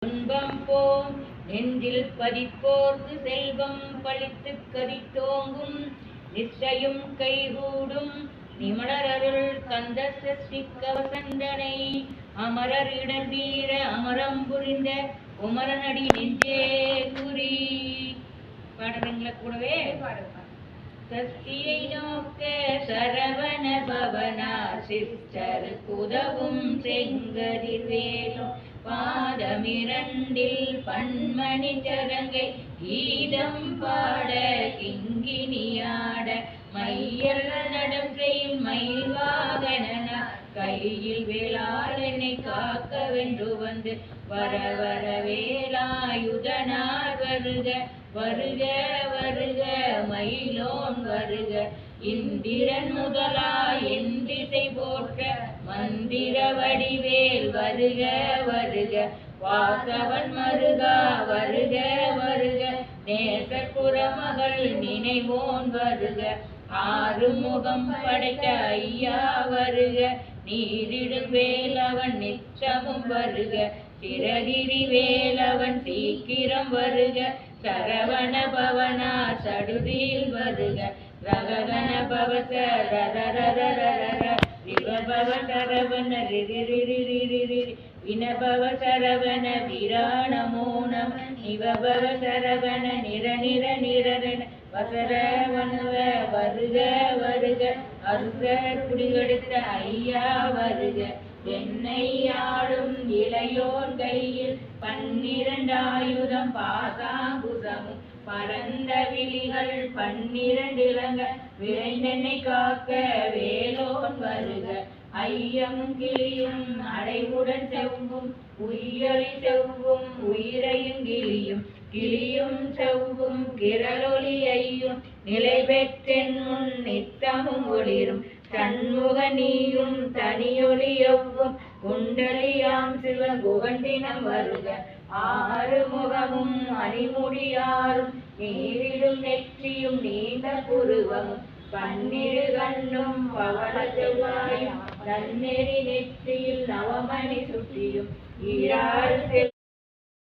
துன்பம் போம் நெஞ்சில் பதிப்போர்க்கு செல்வம் பழித்து கதித்தோங்கும் நிச்சயும் கைகூடும் நிமலரருள் கந்த சஷ்டி கவசந்தனை அமரர் இடர் வீர அமரம் புரிந்த குமரனடி நெஞ்சே குறி. பாடுறீங்களா கூடவே? சக்தியை நோக்க சரவண பவனா சிஸ்டர் குதவும் செங்கதிர் வேலும் பாதமிரண்டில் பன்மணி சரங்கை கீதம் பாட கிங்கினியாட மையல் நடம் செய்யும் மயில்வாகனா கையில் வேளால் என்னை காக்க வென்று வந்து வர வர வேலாயுதனார் வருக வருக வருக மயிலோன் வருக இந்திரன் முதலா என் திசை போற்ற மந்திர வடிவேல் வருக வருக வாசவன் மருகா வருக வருக நேசப்புறமகள் நினைவோன் வருக ஆறுமுகம் படைத்த ஐயா வருக நீரிடும் வேலவன் நிச்சமும் வருக சிறகிரி வேலவன் சீக்கிரம் வருக சரவண பவனா சடுதியில் வருக ரககன பவச ரரரரரர விபவ சரவண ரிரிரிரிரிரிரி வினபவ சரவண விராணமோனம் நிவபவ சரவண நிர நிர நிரன வசரவணவ வருக வருக அருக குடிகெடுத்த ஐயா வருக என்னை ஆளும் இளையோன் கையில் 12 ஆயுதம் பாசாங்குசமும் பரந்த விழிகள் 12 இளங்க விரைந்தென்னை காக்க வேலோன் வருக ஐயம் கிளியும் அடைவுடன் செவ்வும் உயிரொலி செவ்வும் உயிரையும் கிளியும் கிளியும் செவ்வும் கிரளொலியையும் நிலை பெற்றென் முன் நித்தமும் ஒளிரும் தன்முக நீயும் தனியொலியவும் குண்டலியாம் சிவன் குகண்டினம் வருக ஆறுமுகமும் அணிமுடியாரும் நீரிடும் நெற்றியும் நீண்ட புருவமும் 12 கண்ணும் பவள செவ்வாயும் நன்னெறி நெற்றியில் நவமணி சுற்றியும் ஈராறு